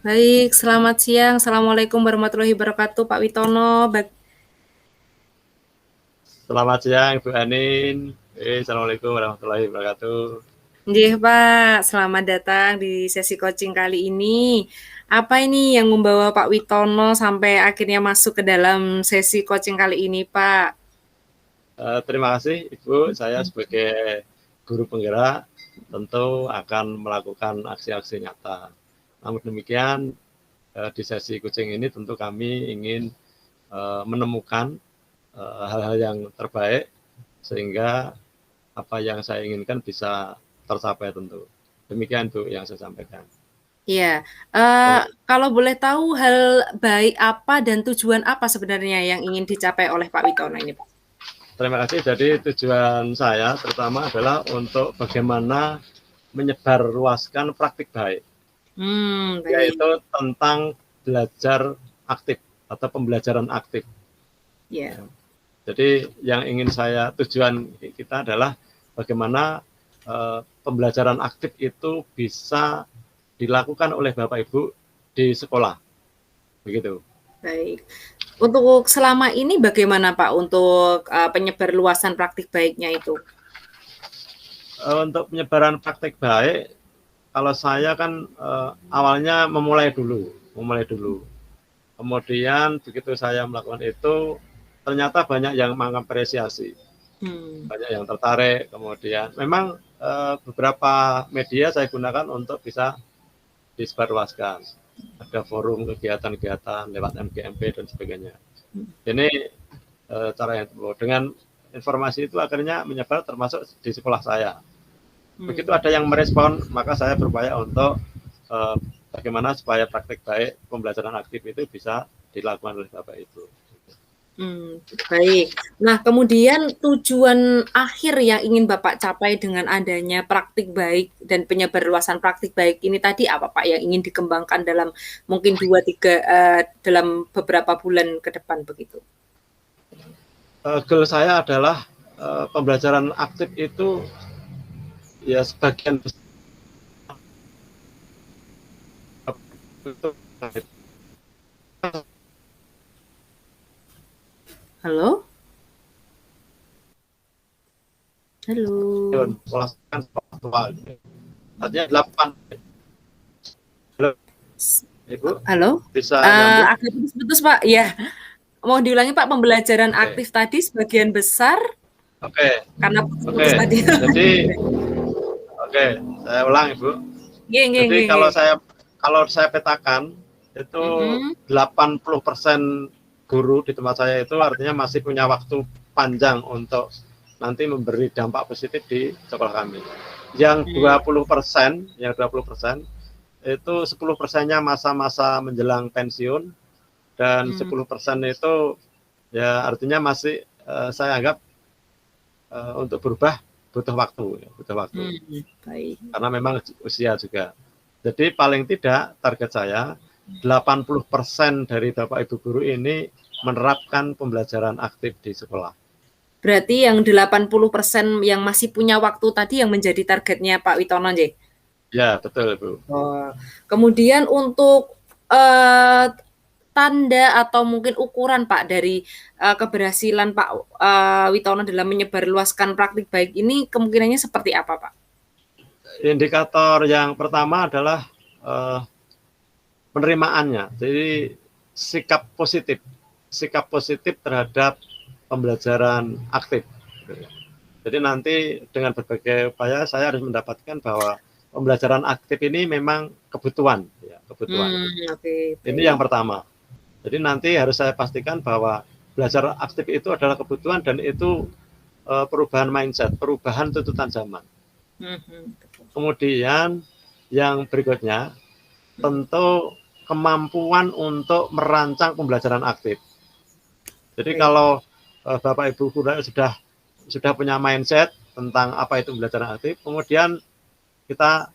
Baik, selamat siang. Assalamualaikum warahmatullahi wabarakatuh, Pak Witono. Selamat siang Ibu Anin. Assalamualaikum warahmatullahi wabarakatuh. Nggih, Pak. Selamat datang di sesi coaching kali ini. Apa ini yang membawa Pak Witono sampai akhirnya masuk ke dalam sesi coaching kali ini, Pak? Terima kasih Ibu. Saya sebagai guru penggerak tentu akan melakukan aksi-aksi nyata. Namun demikian di sesi coaching ini tentu kami ingin menemukan hal-hal yang terbaik sehingga apa yang saya inginkan bisa tercapai tentu. Demikian Bu yang saya sampaikan. Iya, Oh, kalau boleh tahu hal baik apa dan tujuan apa sebenarnya yang ingin dicapai oleh Pak Witono ini, Pak? terima kasih. Jadi tujuan saya terutama adalah untuk bagaimana menyebarluaskan praktik baik, Baik. yaitu tentang belajar aktif atau pembelajaran aktif. Ya, Jadi yang ingin tujuan kita adalah bagaimana pembelajaran aktif itu bisa dilakukan oleh Bapak Ibu di sekolah, begitu. baik. Untuk selama ini bagaimana, Pak, untuk penyebar luasan praktik baiknya itu? Untuk penyebaran praktik baik, kalau saya kan awalnya memulai dulu. Kemudian begitu saya melakukan itu, ternyata banyak yang mengapresiasi, Hmm. banyak yang tertarik. Kemudian memang beberapa media saya gunakan untuk bisa disebarluaskan. Ada forum kegiatan-kegiatan lewat MGMP dan sebagainya. Ini cara yang dengan informasi itu akhirnya menyebar termasuk di sekolah saya. Begitu Hmm. ada yang merespon, maka saya berupaya untuk eh, bagaimana supaya praktik baik pembelajaran aktif itu bisa dilakukan oleh Bapak Ibu. Baik. Nah, kemudian tujuan akhir yang ingin Bapak capai dengan adanya praktik baik dan penyebarluasan praktik baik ini tadi apa, Pak, yang ingin dikembangkan dalam mungkin 2, 3, dalam beberapa bulan ke depan begitu? Goal saya adalah pembelajaran aktif itu ya sebagian besar itu Halo? Halo? melakukan faktual. Artinya 8. Ibu Halo? bisa nyambung? Agak putus-putus, Pak. Ya, mau diulangi, Pak, pembelajaran Oke, aktif tadi sebagian besar oke, karena oke. putus-putus tadi. Jadi, oke, saya ulang Ibu. Nggih, nggih, Jadi nggih, nggih. kalau saya petakan itu Mhm, 80% guru di tempat saya itu artinya masih punya waktu panjang untuk nanti memberi dampak positif di sekolah kami. Yang mmm, 20%, itu 10%-nya masa-masa menjelang pensiun dan mmm, 10% itu ya artinya masih saya anggap untuk berubah butuh waktu baik. karena memang usia juga. Jadi paling tidak target saya 80% dari Bapak Ibu guru ini menerapkan pembelajaran aktif di sekolah. Berarti yang 80% yang masih punya waktu tadi yang menjadi targetnya Pak Witono nggih? Ya, betul, Bu. Oh, kemudian untuk, eee, tanda atau mungkin ukuran Pak dari, keberhasilan Pak, Witono dalam menyebarluaskan praktik baik ini kemungkinannya seperti apa, Pak? Indikator yang pertama adalah penerimaannya. Jadi sikap positif terhadap pembelajaran aktif. Jadi nanti dengan berbagai upaya saya harus mendapatkan bahwa pembelajaran aktif ini memang kebutuhan, ya, kebutuhan. Oke, Ini baik. yang pertama. Jadi nanti harus saya pastikan bahwa belajar aktif itu adalah kebutuhan dan itu perubahan mindset, perubahan tuntutan zaman. Betul. Kemudian yang berikutnya tentu kemampuan untuk merancang pembelajaran aktif. Jadi Baik. kalau Bapak Ibu guru sudah punya mindset tentang apa itu pembelajaran aktif, kemudian kita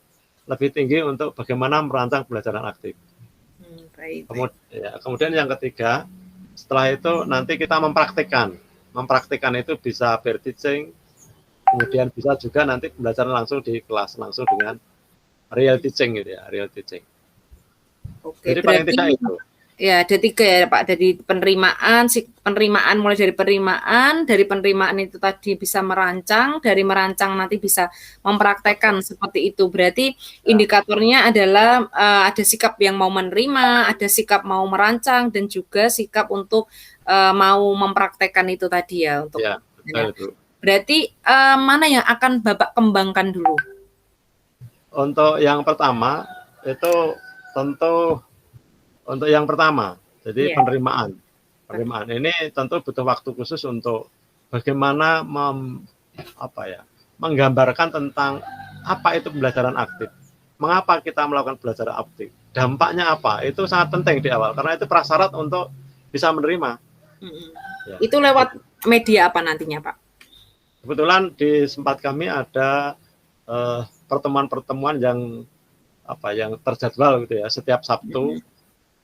lebih tinggi untuk bagaimana merancang pembelajaran aktif. Baik, baik. Kemudian yang ketiga, setelah itu nanti kita mempraktikkan. Mempraktikkan itu bisa peer teaching, kemudian bisa juga nanti pembelajaran langsung di kelas, langsung dengan real teaching gitu ya, real teaching. Oke, Jadi paling berarti tidak itu. ya ada 3 ya Pak, dari penerimaan mulai dari penerimaan itu tadi bisa merancang, dari merancang nanti bisa mempraktekkan seperti itu. Berarti Ya, indikatornya adalah ada sikap yang mau menerima, ada sikap mau merancang, dan juga sikap untuk mau mempraktekkan itu tadi ya untuk ya, betul ya. itu. Berarti mana yang akan Bapak kembangkan dulu? Untuk yang pertama itu tentu untuk yang pertama, jadi Iya. penerimaan. Penerimaan ini tentu butuh waktu khusus untuk bagaimana menggambarkan tentang apa itu pembelajaran aktif. Mengapa kita melakukan belajar aktif? Dampaknya apa? Itu sangat penting di awal karena itu prasyarat untuk bisa menerima. Ya, Itu lewat media apa nantinya, Pak? kebetulan di tempat kami ada pertemuan-pertemuan yang terjadwal gitu ya. Setiap Sabtu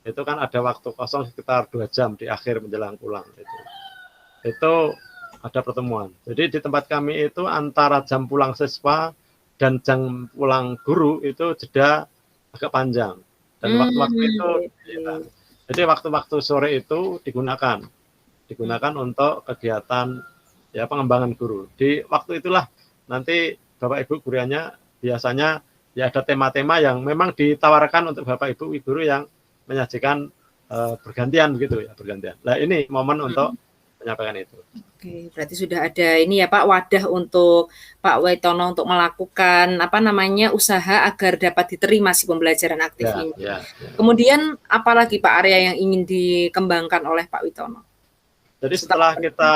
itu kan ada waktu kosong sekitar 2 jam di akhir menjelang pulang itu ada pertemuan. Jadi di tempat kami itu antara jam pulang siswa dan jam pulang guru itu jeda agak panjang. Dan waktu-waktu itu, ya, jadi waktu-waktu sore itu digunakan untuk kegiatan ya pengembangan guru. Di waktu itulah nanti Bapak Ibu gurunya biasanya ya ada tema-tema yang memang ditawarkan untuk Bapak Ibu guru yang menyajikan bergantian begitu ya, bergantian. Nah, ini momen untuk menyampaikan itu. Oke, berarti sudah ada ini ya Pak, wadah untuk Pak Waitono untuk melakukan usaha agar dapat diterima si pembelajaran aktif Ya, ini. ya, ya. Kemudian apalagi Pak area yang ingin dikembangkan oleh Pak Witono? Jadi setelah kita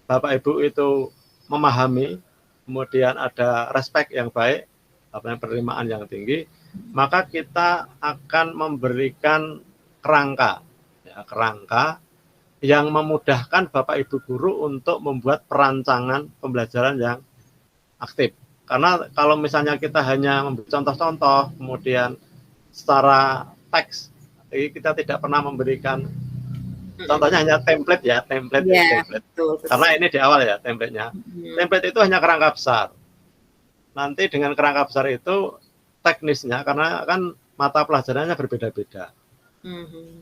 Bapak Ibu itu memahami, kemudian ada respect yang baik, penerimaan yang tinggi, maka kita akan memberikan kerangka yang memudahkan Bapak Ibu guru untuk membuat perancangan pembelajaran yang aktif. Karena kalau misalnya kita hanya memberi contoh-contoh, kemudian secara teks, kita tidak pernah memberikan contohnya hanya template. Betul. Karena ini di awal ya template-nya. Template itu hanya kerangka besar. Nanti dengan kerangka besar itu teknisnya, karena kan mata pelajarannya berbeda-beda.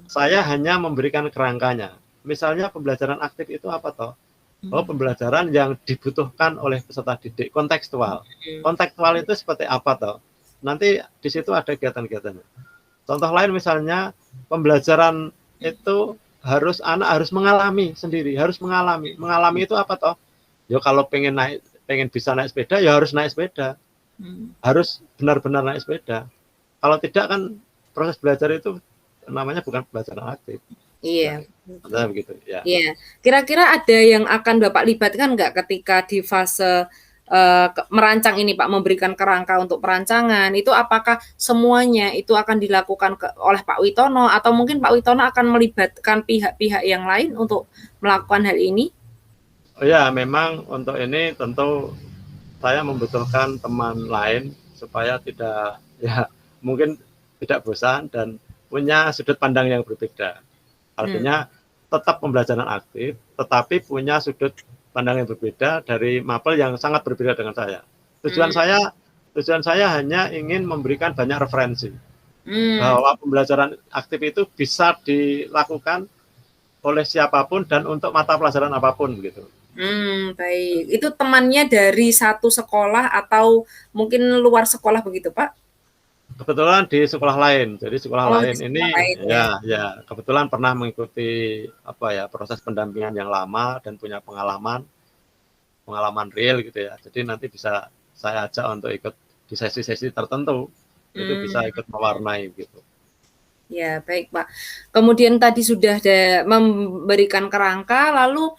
Saya hanya memberikan kerangkanya. Misalnya pembelajaran aktif itu apa toh? Pembelajaran yang dibutuhkan oleh peserta didik, kontekstual. Kontekstual itu seperti apa toh? Nanti di situ ada kegiatan-kegiatannya. Contoh lain misalnya pembelajaran itu anak harus mengalami sendiri, harus mengalami. Mengalami itu apa toh? Ya kalau pengen bisa naik sepeda, ya harus naik sepeda. Harus benar-benar naik sepeda. Kalau tidak kan proses belajar itu namanya bukan pembelajaran aktif. Iya. Nah, begitu ya. Iya. Kira-kira ada yang akan Bapak libatkan nggak ketika di fase merancang ini Pak, memberikan kerangka untuk perancangan, itu apakah semuanya itu akan dilakukan oleh Pak Witono atau mungkin Pak Witono akan melibatkan pihak-pihak yang lain untuk melakukan hal ini? Oh ya, memang untuk ini tentu saya membutuhkan teman lain supaya mungkin tidak bosan dan punya sudut pandang yang berbeda. Artinya tetap pembelajaran aktif, tetapi punya sudut pandang yang berbeda dari mapel yang sangat berbeda dengan saya. Tujuan saya hanya ingin memberikan banyak referensi bahwa pembelajaran aktif itu bisa dilakukan oleh siapapun dan untuk mata pelajaran apapun gitu. Baik. Itu temannya dari satu sekolah atau mungkin luar sekolah begitu, Pak? Kebetulan di sekolah lain. Jadi sekolah lain Di ini sekolah lain, ya kebetulan pernah mengikuti proses pendampingan yang lama dan punya pengalaman real gitu ya. Jadi nanti bisa saya ajak untuk ikut di sesi-sesi tertentu. Itu bisa ikut mewarnai gitu. Ya, baik Pak. Kemudian tadi sudah memberikan kerangka, lalu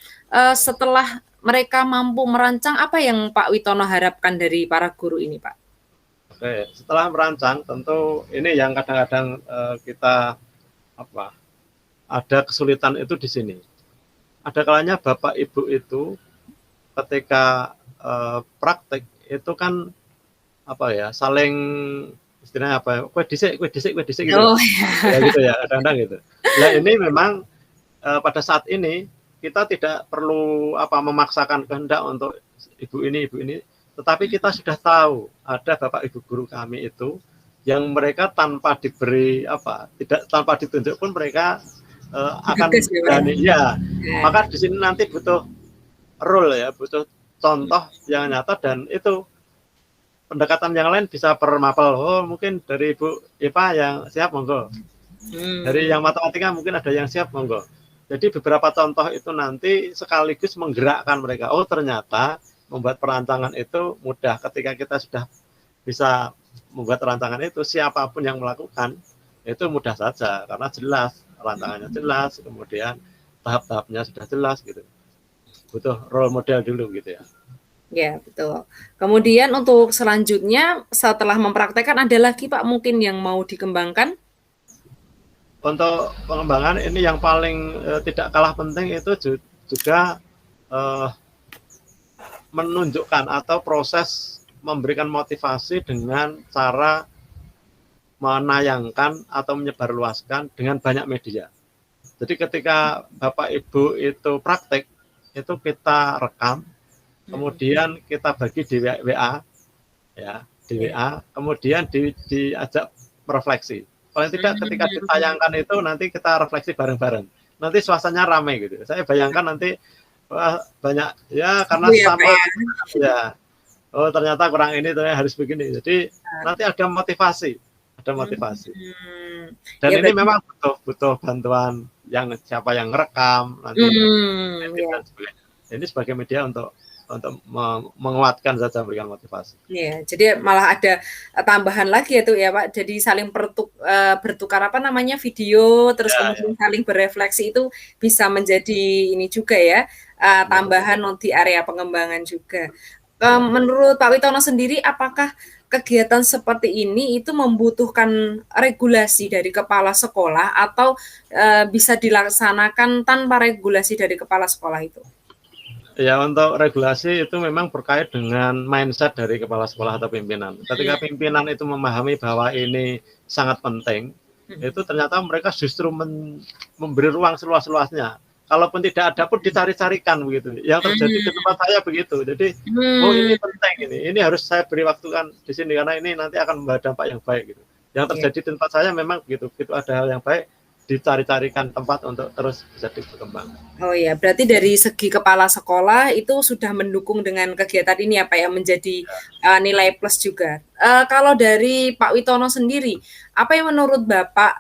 setelah mereka mampu merancang, apa yang Pak Witono harapkan dari para guru ini, Pak? Oke, setelah merancang tentu ini yang kadang-kadang kita ada kesulitan itu di sini. Ada kalanya Bapak Ibu itu ketika praktek itu kan saling istilahnya kue disik gitu. Oh, ya gitu ya, kadang-kadang gitu. Nah, ini memang pada saat ini kita tidak perlu memaksakan kehendak untuk ibu ini, tetapi kita sudah tahu ada Bapak Ibu guru kami itu yang mereka tanpa diberi tidak tanpa ditunjuk pun mereka akan berani ya. Maka di sini nanti butuh role ya, butuh contoh yang nyata, dan itu pendekatan yang lain bisa per mapel. Oh, mungkin dari Bu Eva yang siap, monggo. Dari yang matematika mungkin ada yang siap, monggo. Jadi beberapa contoh itu nanti sekaligus menggerakkan mereka. Oh, ternyata membuat perancangan itu mudah. Ketika kita sudah bisa membuat rancangan itu, siapapun yang melakukan itu mudah saja karena jelas, rancangannya jelas, kemudian tahap-tahapnya sudah jelas gitu. Butuh role model dulu gitu ya. Ya, betul. Kemudian untuk selanjutnya setelah mempraktekkan ada lagi Pak mungkin yang mau dikembangkan? Untuk pengembangan ini yang paling tidak kalah penting itu juga menunjukkan atau proses memberikan motivasi dengan cara menayangkan atau menyebarluaskan dengan banyak media. Jadi ketika Bapak Ibu itu praktek, itu kita rekam, kemudian kita bagi di WA, ya, di WA, kemudian diajak merefleksi. Paling tidak ketika ditayangkan itu nanti kita refleksi bareng-bareng. Nanti suasananya ramai gitu. Saya bayangkan nanti banyak ya karena sama ya. Oh, ternyata kurang ini, ternyata harus begini. Jadi nanti ada motivasi. Dan ya, ini memang butuh bantuan yang siapa yang ngerekam nanti dan sebagainya. Ini sebagai media untuk menguatkan saja, memberikan motivasi. Ya, jadi malah ada tambahan lagi ya tuh ya Pak. Jadi saling bertukar video, terus kemudian saling berefleksi, itu bisa menjadi ini juga ya, tambahan di area pengembangan juga. Menurut Pak Witono sendiri, apakah kegiatan seperti ini itu membutuhkan regulasi dari kepala sekolah atau bisa dilaksanakan tanpa regulasi dari kepala sekolah itu? Ya, untuk regulasi itu memang berkait dengan mindset dari kepala sekolah atau pimpinan. Ketika pimpinan itu memahami bahwa ini sangat penting, itu ternyata mereka justru memberi ruang seluas-luasnya. Kalaupun tidak ada pun dicari-carikan begitu. Yang terjadi di tempat saya begitu. Jadi, oh ini penting ini harus saya beri waktu kan di sini karena ini nanti akan membawa dampak yang baik gitu. Yang terjadi di tempat saya memang begitu. Begitu ada hal yang baik, dicari-carikan tempat untuk terus bisa berkembang. Oh ya, berarti dari segi kepala sekolah itu sudah mendukung dengan kegiatan ini apa ya, menjadi nilai plus juga. Kalau dari Pak Witono sendiri, apa yang menurut Bapak,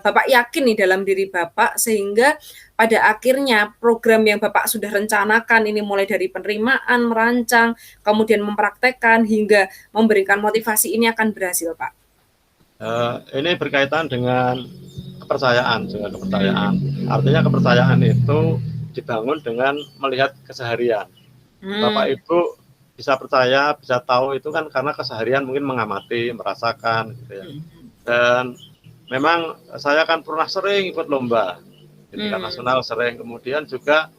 Bapak yakin nih dalam diri Bapak sehingga pada akhirnya program yang Bapak sudah rencanakan ini mulai dari penerimaan, merancang, kemudian mempraktekkan hingga memberikan motivasi ini akan berhasil, Pak? Ini berkaitan dengan kepercayaan. Artinya kepercayaan itu dibangun dengan melihat keseharian. Bapak Ibu bisa percaya, bisa tahu itu kan karena keseharian mungkin mengamati, merasakan gitu ya. Dan memang saya kan pernah sering ikut lomba di tingkat nasional, sering, kemudian juga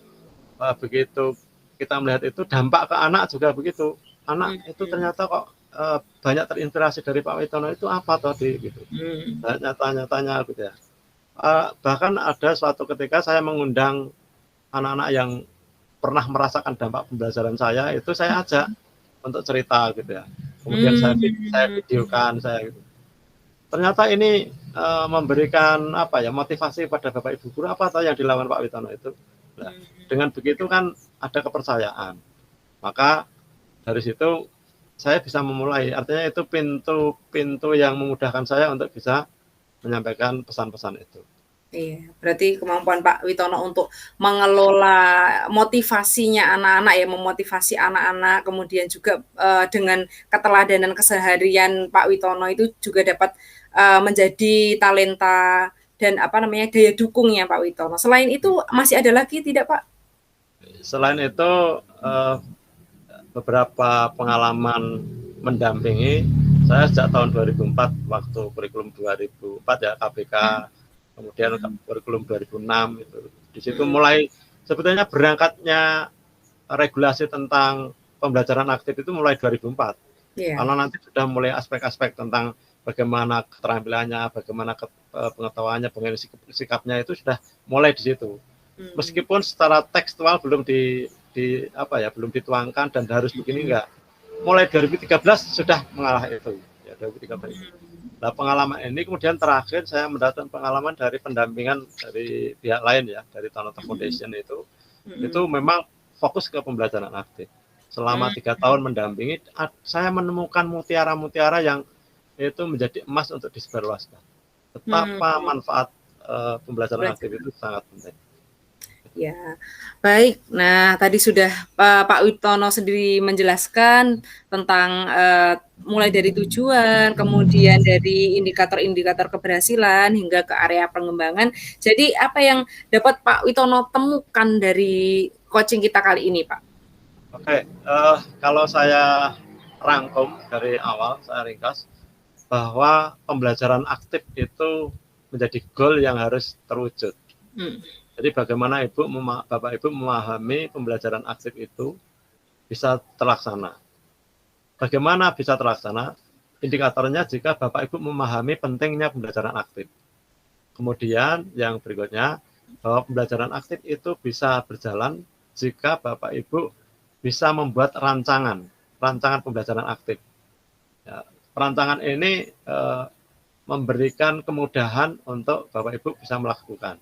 begitu kita melihat itu dampak ke anak juga begitu. Anak itu ternyata kok banyak terinspirasi dari Pak Witono, itu apa tadi gitu. Tanya gitu ya. Bahkan ada suatu ketika saya mengundang anak-anak yang pernah merasakan dampak pembelajaran saya, itu saya ajak untuk cerita gitu ya. Kemudian saya videokan gitu. Ternyata ini memberikan motivasi pada Bapak Ibu guru, apa yang dilakukan Pak Witono itu. Nah, dengan begitu kan ada kepercayaan. Maka dari situ saya bisa memulai, artinya itu pintu yang memudahkan saya untuk bisa menyampaikan pesan-pesan itu. Iya, berarti kemampuan Pak Witono untuk mengelola motivasinya anak-anak ya, memotivasi anak-anak, kemudian juga dengan keteladanan keseharian Pak Witono itu juga dapat menjadi talenta dan daya dukungnya Pak Witono. Selain itu masih ada lagi tidak Pak? Selain itu beberapa pengalaman mendampingi saya sejak tahun 2004 waktu kurikulum 2004 ya KBK, kemudian kurikulum 2006 itu. Di situ mulai sebetulnya berangkatnya regulasi tentang pembelajaran aktif itu mulai 2004. Karena nanti sudah mulai aspek-aspek tentang bagaimana keterampilannya, bagaimana pengetahuannya, bagaimana sikapnya, itu sudah mulai di situ. Meskipun secara tekstual belum belum dituangkan dan harus begini, enggak. Mulai 2013 sudah mengarah itu. Ya, 2013 itu. Nah, pengalaman ini kemudian terakhir saya mendapatkan pengalaman dari pendampingan dari pihak lain ya, dari Tanata Foundation itu memang fokus ke pembelajaran aktif. Selama 3 tahun mendampingi, saya menemukan mutiara-mutiara yang itu menjadi emas untuk disebarluaskan. Betapa manfaat pembelajaran aktif itu sangat penting. Ya, baik. Nah, tadi sudah Pak Witono sendiri menjelaskan tentang mulai dari tujuan, kemudian dari indikator-indikator keberhasilan hingga ke area pengembangan. Jadi apa yang dapat Pak Witono temukan dari coaching kita kali ini, Pak? Oke, kalau saya rangkum dari awal, saya ringkas bahwa pembelajaran aktif itu menjadi goal yang harus terwujud. Jadi bagaimana Bapak Ibu memahami pembelajaran aktif itu bisa terlaksana. Bagaimana bisa terlaksana? Indikatornya jika Bapak Ibu memahami pentingnya pembelajaran aktif. Kemudian yang berikutnya, bahwa pembelajaran aktif itu bisa berjalan jika Bapak Ibu bisa membuat rancangan pembelajaran aktif. Ya, perancangan ini memberikan kemudahan untuk Bapak Ibu bisa melakukan.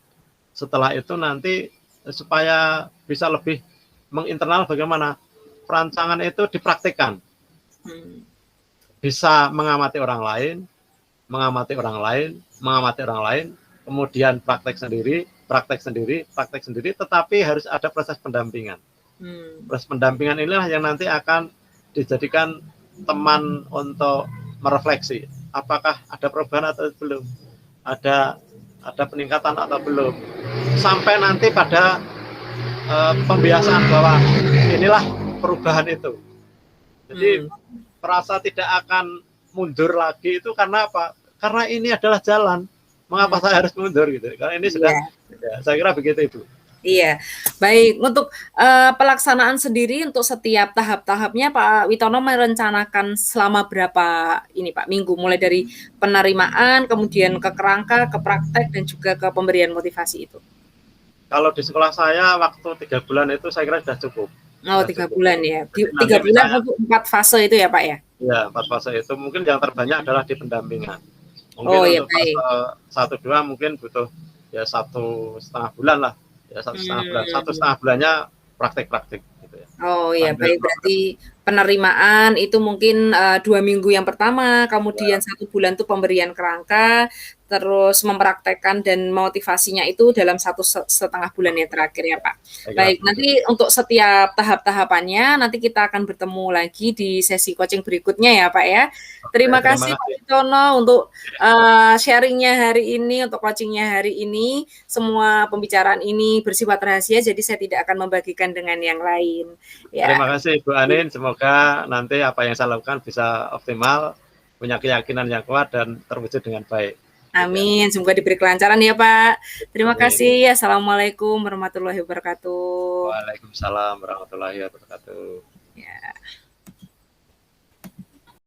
Setelah itu nanti supaya bisa lebih menginternal bagaimana perancangan itu dipraktikkan. Bisa mengamati orang lain, kemudian praktek sendiri, tetapi harus ada proses pendampingan. Proses pendampingan inilah yang nanti akan dijadikan teman untuk merefleksi. Apakah ada perubahan atau belum? Ada peningkatan atau belum, sampai nanti pada pembiasaan bahwa inilah perubahan itu. Jadi merasa tidak akan mundur lagi itu karena apa? Karena ini adalah jalan. Mengapa saya harus mundur gitu? Karena ini sudah, ya, saya kira begitu Ibu. Iya, baik. Untuk pelaksanaan sendiri untuk setiap tahap-tahapnya Pak Witono merencanakan selama berapa ini Pak minggu, mulai dari penerimaan, kemudian ke kerangka, ke praktek, dan juga ke pemberian motivasi itu? Kalau di sekolah saya waktu 3 bulan itu saya kira sudah cukup. Oh, 3 bulan ya. 3 bulan untuk 4 fase itu ya Pak ya? Ya, 4 fase itu mungkin yang terbanyak adalah di pendampingan. Mungkin untuk fase 1-2 mungkin butuh ya 1,5 bulan lah. Ya 1,5 bulan. 1,5 bulannya praktek-praktek gitu ya. Oh iya, baik. Berarti penerimaan itu mungkin 2 minggu yang pertama, kemudian 1 bulan itu pemberian kerangka, terus mempraktekkan dan motivasinya itu dalam 1,5 bulan yang terakhir ya Pak. Baik, nanti untuk setiap tahap-tahapannya nanti kita akan bertemu lagi di sesi coaching berikutnya ya Pak ya. Terima kasih Pak Witono untuk sharing-nya hari ini, untuk coaching-nya hari ini. Semua pembicaraan ini bersifat rahasia, jadi saya tidak akan membagikan dengan yang lain. Ya. Terima kasih Bu Anin, semoga nanti apa yang saya lakukan bisa optimal, punya keyakinan yang kuat dan terwujud dengan baik. Amin, semoga diberi kelancaran ya Pak. Terima kasih. Assalamualaikum warahmatullahi wabarakatuh. Waalaikumsalam warahmatullahi wabarakatuh. Ya.